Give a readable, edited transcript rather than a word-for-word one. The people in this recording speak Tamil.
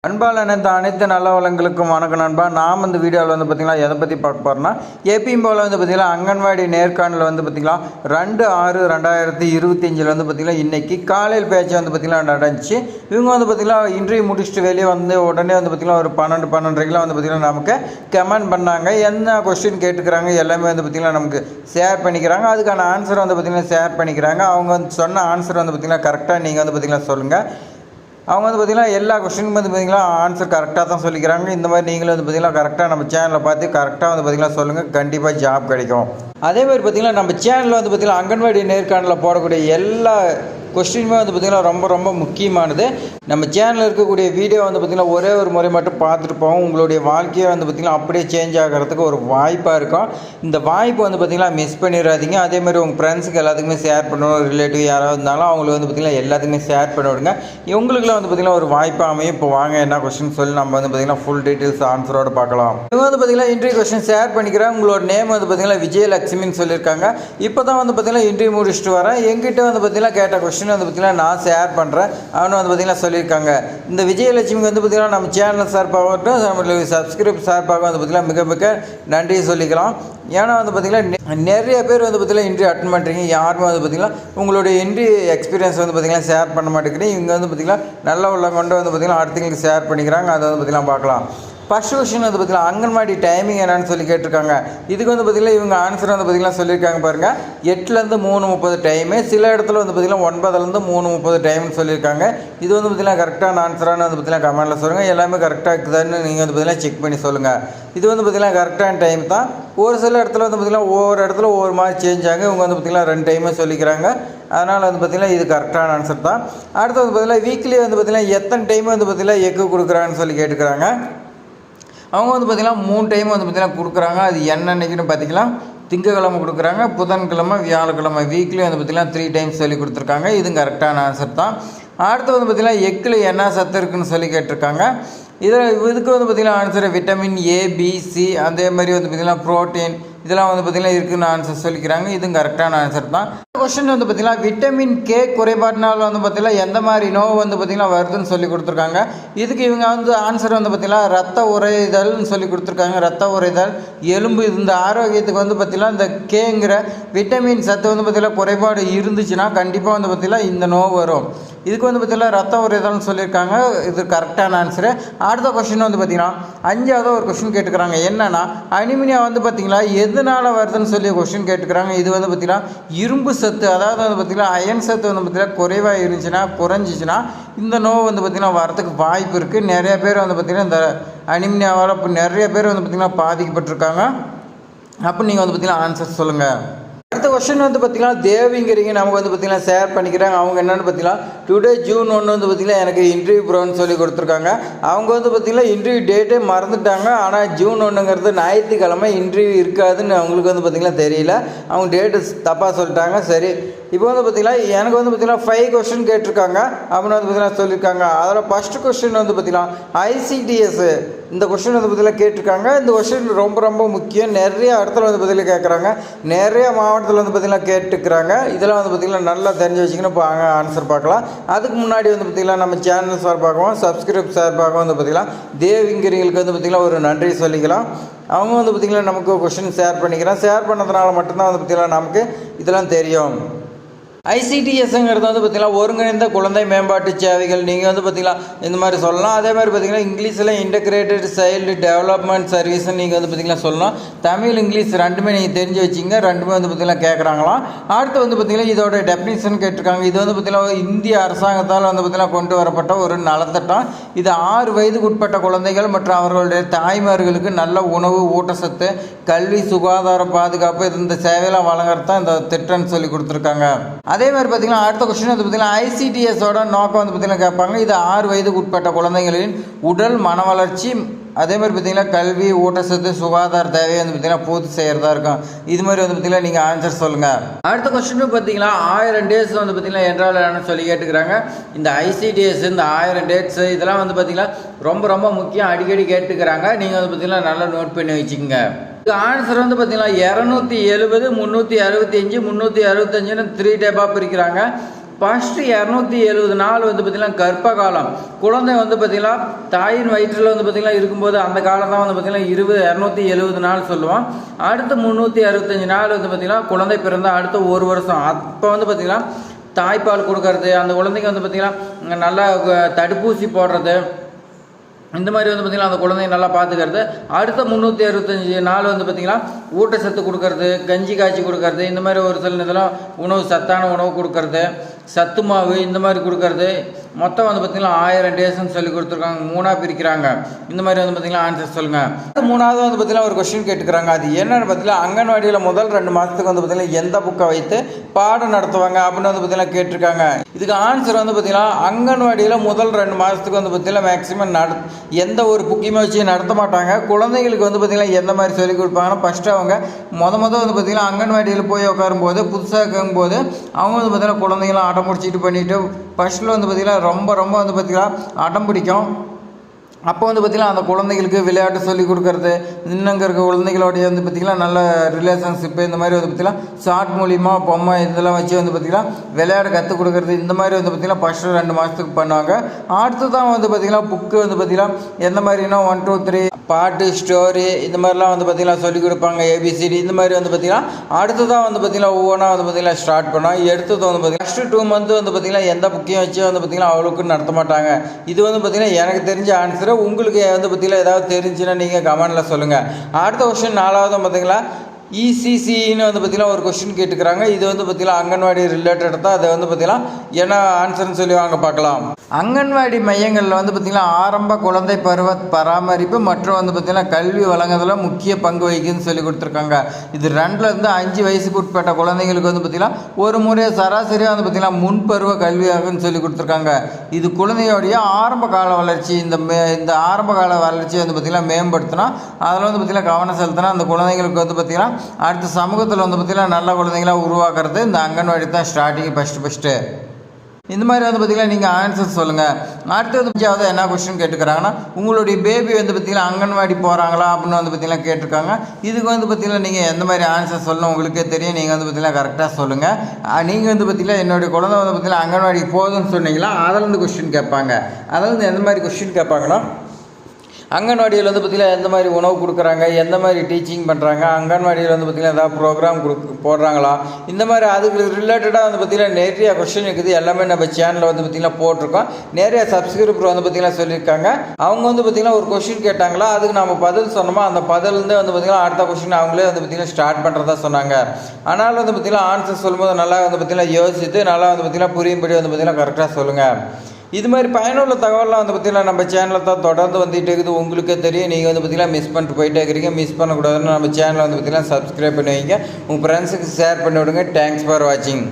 அன்பால் அனைத்து நல்ல வளங்களுக்கும் வணக்கம் நண்பா. நாம் இந்த வீடியோவில் பார்த்திங்கன்னா எதை பற்றி பார்க்க போகிறோம்னா, எப்பயும் போல் பார்த்திங்கன்னா அங்கன்வாடி நேர்காணல் பார்த்திங்கன்னா 2/6/2025 பார்த்திங்கன்னா இன்றைக்கி காலையில் பேச்சு பார்த்திங்கன்னா நடந்துச்சு. இவங்க பார்த்திங்கன்னா இன்டர்வியூ முடிச்சுட்டு வெளியே உடனே பார்த்திங்கன்னா ஒரு 12-12:30 பார்த்திங்கன்னா நமக்கு கமெண்ட் பண்ணாங்க. என்ன கொஸ்டின் கேட்டுக்கிறாங்க எல்லாமே பார்த்திங்கன்னா நமக்கு ஷேர் பண்ணிக்கிறாங்க. அதுக்கான ஆன்சர் பார்த்திங்கன்னா ஷேர் பண்ணிக்கிறாங்க. அவங்க சொன்ன ஆன்சர் பார்த்திங்கன்னா கரெக்டாக நீங்கள் பார்த்திங்கன்னா சொல்லுங்கள். அவங்க பார்த்திங்கன்னா எல்லா கொஸ்டினுக்கும் பார்த்திங்கன்னா ஆன்சர் கரெக்டாக தான் சொல்லிக்கிறாங்க. இந்த மாதிரி நீங்களும் பார்த்திங்கன்னா கரெக்டாக நம்ம சேனலில் பார்த்து கரெக்டாக பார்த்திங்கன்னா சொல்லுங்கள், கண்டிப்பாக ஜாப் கிடைக்கும். அதே மாதிரி பார்த்திங்கன்னா நம்ம சேனலில் பார்த்திங்கன்னா அங்கன்வாடி நேர்காணலில் போடக்கூடிய எல்லா கொஸ்டினுமே பார்த்திங்கன்னா ரொம்ப ரொம்ப முக்கியமானது. நம்ம சேனலில் இருக்கக்கூடிய வீடியோ பார்த்திங்கன்னா ஒரே ஒரு முறை மட்டும் பார்த்துட்டு போவோம். உங்களுடைய வாழ்க்கையை பார்த்திங்கன்னா அப்படியே சேஞ்ச் ஆகிறதுக்கு ஒரு வாய்ப்பாக இருக்கும். இந்த வாய்ப்பு பார்த்திங்கன்னா மிஸ் பண்ணிடாதீங்க. அதேமாதிரி உங்கள் ஃப்ரெண்ட்ஸுக்கு எல்லாத்துக்குமே ஷேர் பண்ணுவோம். ரிலேட்டிவ் யாராவது இருந்தாலும் அவங்களுக்கு பார்த்திங்கன்னா எல்லாத்துக்குமே ஷேர் பண்ணி விடுங்க. இவங்களுக்குலாம் பார்த்திங்கன்னா ஒரு வாய்ப்பு அமையும். இப்போ வாங்க என்ன கொஸ்டின் சொல்லி நம்ம பார்த்திங்கன்னா ஃபுல் டீட்டெயில்ஸ் ஆன்சரோடு பார்க்கலாம். இவங்க பார்த்திங்கன்னா இன்டர்வியூ கொஸ்டின் ஷேர் பண்ணிக்கிறேன். உங்களோட நேம் பார்த்திங்கன்னா விஜயலட்சுமின்னு சொல்லியிருக்காங்க. இப்போ தான் பார்த்திங்கன்னா இன்டர்வியூ முடிச்சுட்டு வரேன். எங்கிட்ட பார்த்திங்கன்னா கேட்ட கொஸ்டின் பார்த்திங்கன்னா நான் ஷேர் பண்ணுறேன். அவனு பார்த்திங்கன்னா சொல்லியிருக்காங்க. இந்த விஜயலட்சுமிக்கு பார்த்திங்கன்னா நம்ம சேனல் சார்பாகட்டும் நம்மளுக்கு சப்ஸ்கிரைப் சார்பாக பார்த்திங்கன்னா மிக மிக நன்றி சொல்லிக்கலாம். ஏன்னா பார்த்திங்கன்னா நிறைய பேர் பார்த்திங்கன்னா இன்டர்வியூ அட்டன் பண்ணுறீங்க. யாருமே பார்த்திங்கன்னா உங்களுடைய இன்டர்வியூ எக்ஸ்பீரியன்ஸ் பார்த்திங்கன்னா ஷேர் பண்ண மாட்டேங்கிறீங்க. இவங்க பார்த்திங்கன்னா நல்ல உள்ள கொண்டு பார்த்திங்கன்னா அடுத்தவங்களுக்கு ஷேர் பண்ணிக்கிறாங்க. அதை பார்த்திங்கன்னா பார்க்கலாம். ஃபர்ஸ்ட் கொஸ்டின் பார்த்திங்கன்னா அங்கன்வாடி டைமிங் என்னன்னு சொல்லி கேட்டிருக்காங்க. இதுக்கு பார்த்திங்கன்னா இவங்க ஆன்சர் பார்த்திங்கன்னா சொல்லியிருக்காங்க பாருங்கள். 8லேருந்து 3:30 டைமு. சில இடத்துல பார்த்திங்கன்னா 9லேருந்து 3:30 டைம்னு சொல்லியிருக்காங்க. இது பார்த்திங்கன்னா கரெக்டான ஆன்சரானு பார்த்திங்கன்னா கமெண்ட்டில் சொல்லுங்கள். எல்லாமே கரெக்டாக இருக்குதான்னு நீங்கள் பார்த்திங்கன்னா செக் பண்ணி சொல்லுங்கள். இது பார்த்திங்கன்னா கரெக்டான டைம் தான். ஒரு சில இடத்துல பார்த்திங்கன்னா ஒவ்வொரு இடத்துல ஒவ்வொரு மாதிரி சேஞ்ச் ஆகும். இவங்க பார்த்திங்கன்னா 2 டைமே சொல்லிக்கிறாங்க. அதனால் பார்த்திங்கன்னா இது கரெக்டான ஆன்சர் தான். அடுத்து பார்த்திங்கன்னா வீக்லி பார்த்திங்கன்னா எத்தனை டைம் பார்த்திங்கன்னா எக்கு கொடுக்குறாங்கன்னு சொல்லி கேட்டுக்கிறாங்க. அவங்க பார்த்திங்கன்னா 3 டைம் பார்த்திங்கன்னா கொடுக்குறாங்க. அது என்னன்னைக்குன்னு பார்த்திங்கன்னா திங்கக்கிழமை கொடுக்குறாங்க, புதன்கிழமை, வியாழக்கிழமை. வீக்லி பார்த்திங்கன்னா 3 டைம்ஸ் சொல்லி கொடுத்துருக்காங்க. இதுவும் கரெக்டான ஆன்சர் தான். அடுத்து பார்த்திங்கன்னா எக்கில் என்ன சத்து இருக்குதுன்னு சொல்லி கேட்டிருக்காங்க. இதுக்கு பார்த்திங்கன்னா answer vitamin A, B, C, அதே மாதிரி பார்த்திங்கன்னா ப்ரோட்டீன் இதெல்லாம் பார்த்திங்கன்னா இருக்குன்னு ஆன்சர் சொல்லிக்கிறாங்க. இதுவும் கரெக்டான ஆன்சர் தான். கொஸ்டின் பார்த்திங்கன்னா விட்டமின் கே குறைபாட்டினால் பார்த்திங்கன்னா எந்த மாதிரி நோவு பார்த்திங்கன்னா வருதுன்னு சொல்லி கொடுத்துருக்காங்க. இதுக்கு இவங்க ஆன்சர் பார்த்திங்கன்னா ரத்த உறைதல்னு சொல்லி கொடுத்துருக்காங்க. ரத்த உறைதல், எலும்பு, இந்த ஆரோக்கியத்துக்கு பார்த்திங்கன்னா இந்த கேங்கிற விட்டமின் சத்து பார்த்திங்கன்னா குறைபாடு இருந்துச்சுன்னா கண்டிப்பாக பார்த்திங்கன்னா இந்த நோவு வரும். இதுக்கு பார்த்திங்கன்னா ரத்த உறைதல்னு சொல்லியிருக்காங்க. இது கரெக்டான ஆன்சரு. அடுத்த கொஸ்டின் பார்த்திங்கன்னா 5வது ஒரு கொஸ்டின் கேட்டுக்கிறாங்க. என்னென்னா அனிமினியா பார்த்திங்கன்னா எதனால் வருதுன்னு சொல்லி கொஸ்டின் கேட்டுக்கிறாங்க. இது பார்த்திங்கன்னா இரும்பு சத்து, அதாவது பார்த்திங்கன்னா அயன் சத்து பார்த்திங்கன்னா குறைவாக இருந்துச்சுன்னா குறைஞ்சிச்சின்னா இந்த நோய் பார்த்திங்கன்னா வரதுக்கு வாய்ப்பு இருக்குது. நிறைய பேர் பார்த்திங்கன்னா இந்த அனிமினியாவால் இப்போ நிறைய பேர் பார்த்திங்கன்னா பாதிக்கப்பட்டிருக்காங்க. அப்போ நீங்கள் பார்த்திங்கன்னா ஆன்சர் சொல்லுங்கள். அடுத்த கொஸ்டின் பார்த்திங்கன்னா தேவிங்கிறீங்க நமக்கு பார்த்திங்கன்னா ஷேர் பண்ணிக்கிறாங்க. அவங்க என்னென்னு பார்த்திங்கன்னா டுடே ஜூன் 1 பார்த்திங்கன்னா எனக்கு இன்டர்வியூ ப்ரோன்னு சொல்லி கொடுத்துருக்காங்க. அவங்க பார்த்திங்கன்னா இன்டர்வியூ டேட்டே மறந்துட்டாங்க. ஆனால் ஜூன் 1ங்கிறது ஞாயிற்றுக்கிழமை இன்டர்வியூ இருக்காதுன்னு அவங்களுக்கு பார்த்திங்கன்னா தெரியல. அவங்க டேட்டு தப்பாக சொல்லிட்டாங்க. சரி, இப்போ பார்த்திங்கன்னா எனக்கு பார்த்திங்கன்னா 5 கொஸ்டின் கேட்டிருக்காங்க. அப்படின்னு பார்த்திங்கன்னா சொல்லியிருக்காங்க. அதில் ஃபஸ்ட்டு கொஸ்டின் பார்த்திங்கன்னா ICDS இந்த கொஸ்டின் பார்த்திங்கன்னா கேட்டிருக்காங்க. இந்த கொஸ்டின் ரொம்ப ரொம்ப முக்கியம். நிறைய இடத்துல பார்த்திங்கன்னா கேட்குறாங்க. நிறைய மாவட்டத்தில் பார்த்திங்கன்னா கேட்டுக்கிறாங்க. இதெல்லாம் பார்த்திங்கன்னா நல்லா தெரிஞ்சு வச்சிங்கன்னா இப்போ ஆன்சர் பார்க்கலாம். அதுக்கு முன்னாடி பார்த்திங்கன்னா நம்ம சேனல் சார்பாகவும் சப்ஸ்கிரைப் சார்பாகவும் பார்த்திங்கன்னா தேவிங்கிறவங்களுக்கு பார்த்திங்கன்னா ஒரு நன்றி சொல்லிக்கலாம். அவங்க பார்த்திங்கன்னா நமக்கு கொஸ்டின் ஷேர் பண்ணிக்கிறேன். ஷேர் பண்ணதுனால மட்டும்தான் பார்த்திங்கன்னா நமக்கு இதெல்லாம் தெரியும். ICDSங்கிறது பார்த்திங்கன்னா ஒருங்கிணைந்த குழந்தை மேம்பாட்டு சேவைகள். நீங்கள் பார்த்திங்கன்னா இந்த மாதிரி சொல்லலாம். அதே மாதிரி பார்த்திங்கன்னா இங்கிலீஷில் இன்டகிரேட்டட் சைல்டு டெவலப்மெண்ட் சர்வீஸ்ன்னு நீங்கள் பார்த்திங்கன்னா சொல்லலாம். தமிழ், இங்கிலீஷ் ரெண்டுமே நீங்கள் தெரிஞ்சு வச்சிங்க. ரெண்டுமே பார்த்திங்கன்னா கேட்குறாங்களாம். அடுத்து பார்த்திங்கன்னா இதோட டெஃபினிஷன் கேட்டிருக்காங்க. இது பார்த்திங்கன்னா இந்திய அரசாங்கத்தால் பார்த்திங்கன்னா கொண்டு வரப்பட்ட ஒரு நலத்திட்டம். இது 6 வயதுக்கு உட்பட்ட குழந்தைகள் மற்றும் அவர்களுடைய தாய்மார்களுக்கு நல்ல உணவு, ஊட்டச்சத்து, கல்வி, சுகாதார பாதுகாப்பு இந்த சேவையெல்லாம் வழங்குறது தான் இந்த திட்டம்னு சொல்லி கொடுத்துருக்காங்க. அதே மாதிரி பார்த்திங்கன்னா அடுத்த கொஸ்டின் பார்த்திங்கன்னா ICDSோட நோக்கம் பார்த்திங்கன்னா கேட்பாங்க. இது 6 வயதுக்கு உட்பட்ட குழந்தைகளின் உடல் மன வளர்ச்சி, அதே மாதிரி பார்த்திங்கன்னா கல்வி, ஊட்டச்சத்து, சுகாதார தேவையை பார்த்திங்கன்னா பூர்த்தி செய்கிறதா இருக்கும். இது மாதிரி பார்த்திங்கன்னா நீங்கள் ஆன்சர் சொல்லுங்கள். அடுத்த கொஸ்டின் பார்த்திங்கன்னா 1000 டேஸ் பார்த்திங்கன்னா என்றால் என்னன்னு சொல்லி கேட்டுக்கிறாங்க. இந்த ICDS இந்த 1000 டேட்ஸ் இதெல்லாம் பார்த்திங்கன்னா ரொம்ப ரொம்ப முக்கியம். அடிக்கடி கேட்டுக்கிறாங்க. நீங்கள் பார்த்திங்கன்னா நல்லா நோட் பண்ணி வச்சுக்கோங்க. ஆன்சர் பார்த்திங்கன்னா 270, 365, 365ன்னு 3 டைப்பாக பிரிக்கிறாங்க. ஃபஸ்ட்டு 270 நாள் வந்து பார்த்திங்கன்னா கர்ப்ப காலம். குழந்தை வந்து பார்த்திங்கன்னா தாயின் வயிற்றில் வந்து பார்த்திங்கன்னா இருக்கும்போது அந்த காலம் தான் வந்து பார்த்திங்கன்னா 270 நாள் சொல்லுவோம். அடுத்து 365 நாள் வந்து பார்த்திங்கன்னா குழந்தை பிறந்த அடுத்த 1 வருஷம். அப்போ வந்து பார்த்திங்கன்னா தாய்ப்பால் கொடுக்கறது, அந்த குழந்தைக்கு வந்து பார்த்திங்கன்னா நல்லா தடுப்பூசி போடுறது, இந்த மாதிரி வந்து பார்த்திங்கன்னா அந்த குழந்தைய நல்லா பார்த்துக்கிறது. அடுத்த 365 நாள் வந்து பார்த்திங்கன்னா ஊட்டச்சத்து கொடுக்கறது, கஞ்சி காய்ச்சி கொடுக்கறது, இந்த மாதிரி ஒரு சில இதெல்லாம் உணவு சத்தான உணவு கொடுக்கறது, சத்து மாவு இந்த மாதிரி கொடுக்கறது. மொத்தம் வந்து பார்த்திங்கன்னா 1000 டேஸ்ன்னு சொல்லி கொடுத்துருக்காங்க. 3ஆக பிரிக்கிறாங்க. இந்த மாதிரி வந்து பார்த்திங்கன்னா ஆன்சர் சொல்லுங்கள். மூணாவது வந்து பார்த்திங்கன்னா ஒரு கொஸ்டின் கேட்டுக்கிறாங்க. அது என்னென்னு பார்த்தீங்கன்னா அங்கன்வாடியில் முதல் 2 மாதத்துக்கு வந்து பார்த்திங்கன்னா எந்த புக்கை வைத்து பாடம் நடத்துவாங்க அப்படின்னு வந்து பார்த்திங்கன்னா கேட்டிருக்காங்க. இதுக்கு ஆன்சர் வந்து பார்த்திங்கன்னா அங்கன்வாடியில் முதல் 2 மாதத்துக்கு வந்து பார்த்திங்கன்னா மேக்ஸிமம் எந்த ஒரு புக்கையுமே வச்சு நடத்த மாட்டாங்க. குழந்தைங்களுக்கு வந்து பார்த்திங்கன்னா எந்த மாதிரி சொல்லிக் கொடுப்பாங்கன்னா ஃபஸ்ட்டு அவங்க வந்து பார்த்திங்கன்னா அங்கன்வாடியில் போய் உட்காரும்போது புதுசாக இருக்கும்போது அவங்க வந்து பார்த்திங்கன்னா குழந்தைங்களாம் அடம் பிடிச்சிட்டு பண்ணிவிட்டு ஃபஸ்ட்டில் வந்து பார்த்திங்கன்னா ரொம்ப வந்து பார்த்திங்கன்னா அடம் பிடிக்கும். அப்போ வந்து பார்த்திங்கன்னா அந்த குழந்தைங்களுக்கு விளையாட்டு சொல்லிக் கொடுக்கறது, இன்னங்க இருக்க குழந்தைகளோடைய வந்து பார்த்திங்கன்னா நல்ல ரிலேஷன்ஷிப்பு, இந்த மாதிரி வந்து பார்த்திங்கன்னா ஷார்ட் மூலிமா பொம்மை இதெல்லாம் வச்சு வந்து பார்த்திங்கன்னா விளையாட கற்றுக் கொடுக்குறது, இந்த மாதிரி வந்து பார்த்திங்கன்னா ஃபஸ்ட்டு 2 மாதத்துக்கு பண்ணுவாங்க. அடுத்து தான் வந்து பார்த்திங்கன்னா புக்கு வந்து பார்த்திங்கன்னா எந்த மாதிரினா 1 2 3 பாட்டு ஸ்டோரி இந்த மாதிரிலாம் வந்து பார்த்திங்கன்னா சொல்லிக் கொடுப்பாங்க. ABCD இந்த மாதிரி வந்து பார்த்திங்கன்னா அடுத்து தான் வந்து பார்த்திங்கன்னா ஒவ்வொன்றா வந்து பார்த்திங்கன்னா ஸ்டார்ட் பண்ணோம். எடுத்தது வந்து பார்த்திங்கன்னா ஃபஸ்ட்டு 2 மந்த் வந்து பார்த்திங்கன்னா எந்த புக்கையும் வச்சு வந்து பார்த்திங்கன்னா அவ்வளோக்கு நடத்த மாட்டாங்க. இது வந்து பார்த்திங்கன்னா எனக்கு தெரிஞ்ச ஆன்சர். உங்களுக்கு வந்து பார்த்திங்கன்னா ஏதாவது தெரிஞ்சுன்னா நீங்கள் கமெண்டில் சொல்லுங்கள். அடுத்த கொஸ்டின் 4வது பார்த்திங்கன்னா ECCன்னு வந்து பார்த்திங்கன்னா ஒரு கொஸ்டின் கேட்டுக்கிறாங்க. இது வந்து பார்த்திங்கன்னா அங்கன்வாடி ரிலேட்டட் தான். அதை வந்து பார்த்திங்கன்னா என்ன ஆன்சர்னு சொல்லி வாங்க பார்க்கலாம். அங்கன்வாடி மையங்களில் வந்து பார்த்திங்கன்னா ஆரம்ப குழந்தை பருவ பராமரிப்பு மற்றும் வந்து பார்த்திங்கன்னா கல்வி வழங்குறதுல முக்கிய பங்கு வகிக்குதுன்னு சொல்லி கொடுத்துருக்காங்க. இது 2லேருந்து 5 வயசுக்கு உட்பட்ட குழந்தைங்களுக்கு வந்து பார்த்திங்கன்னா ஒரு முறை சராசரியாக வந்து பார்த்திங்கன்னா முன்பருவ கல்வியாகுன்னு சொல்லி கொடுத்துருக்காங்க. இது குழந்தையோடைய ஆரம்ப கால வளர்ச்சி, இந்த ஆரம்ப கால வளர்ச்சியை வந்து பார்த்திங்கன்னா மேம்படுத்தினா அதில் வந்து பார்த்திங்கன்னா கவனம் செலுத்தினா அந்த குழந்தைங்களுக்கு வந்து பார்த்திங்கன்னா அடுத்த சமூகத்தில் வந்து பார்த்திங்கன்னா நல்ல குழந்தைங்களாக உருவாக்குறது இந்த அங்கன்வாடி தான் ஸ்டார்டிங் ஃபஸ்ட்டு. இந்த மாதிரி வந்து பார்த்திங்கன்னா நீங்கள் ஆன்சர் சொல்லுங்கள். அடுத்தது 5வது என்ன கொஸ்டின் கேட்டுக்கிறாங்கன்னா உங்களுடைய பேபி வந்து பார்த்திங்கன்னா அங்கன்வாடி போகிறாங்களா அப்படின்னு வந்து பார்த்திங்கன்னா கேட்டிருக்காங்க. இதுக்கு வந்து பார்த்திங்கன்னா நீங்கள் எந்த மாதிரி ஆன்சர் சொல்லணும் உங்களுக்கே தெரியும். நீங்கள் வந்து பார்த்திங்கன்னா கரெக்டாக சொல்லுங்கள். நீங்கள் வந்து பார்த்திங்கன்னா என்னுடைய குழந்தை வந்து பார்த்திங்கன்னா அங்கன்வாடிக்கு போகுதுன்னு சொன்னீங்களா, அதிலேருந்து கொஸ்டின் கேட்பாங்க. அதிலேருந்து எந்த மாதிரி கொஸ்டின் கேட்பாங்கன்னா அங்கன்வாடியில் வந்து பார்த்திங்கன்னா எந்த மாதிரி உணவு கொடுக்குறாங்க, எந்த மாதிரி டீச்சிங் பண்ணுறாங்க, அங்கன்வாடியில் வந்து பார்த்திங்கன்னா ஏதாவது ப்ரோக்ராம் போடுறாங்களா, இந்த மாதிரி அதுக்கு ரிலேட்டடாக வந்து பார்த்திங்கன்னா நிறைய கொஸ்டின் இருக்குது. எல்லாமே நம்ம சேனலில் வந்து பார்த்திங்கன்னா போட்டிருக்கோம். நிறைய சப்ஸ்கிரைபர் வந்து பார்த்திங்கன்னா சொல்லியிருக்காங்க. அவங்க வந்து பார்த்திங்கன்னா ஒரு கொஸ்டின் கேட்டாங்களா, அதுக்கு நம்ம பதில் சொன்னோமா, அந்த பதிலேருந்து வந்து பார்த்திங்கன்னா அடுத்த கொஸ்டின் அவங்களே வந்து பார்த்திங்கன்னா ஸ்டார்ட் பண்ணுறதா சொன்னாங்க. ஆனால் வந்து பார்த்திங்கன்னா ஆன்சர் சொல்லும்போது நல்லா வந்து பார்த்திங்கன்னா யோசித்து நல்லா வந்து பார்த்திங்கன்னா புரியும்படி வந்து பார்த்திங்கன்னா கரெக்டாக சொல்லுங்கள். இது மாதிரி பயனுள்ள தகவலாம் வந்து பார்த்திங்கன்னா நம்ம சேனலில் தான் தொடர்ந்து வந்துகிட்டே இருக்குது. உங்களுக்கே தெரியும். நீங்கள் வந்து பார்த்திங்கன்னா மிஸ் பண்ணிட்டு போயிட்டே இருக்கிறீங்க. மிஸ் பண்ணக்கூடாதுன்னு நம்ம சேனலை வந்து பார்த்திங்கன்னா சப்ஸ்கிரைப் பண்ணி வைங்க. உங்கள் ஃப்ரெண்ட்ஸுக்கு ஷேர் பண்ணி விடுங்க. தேங்க்ஸ் ஃபார் வாட்சிங்.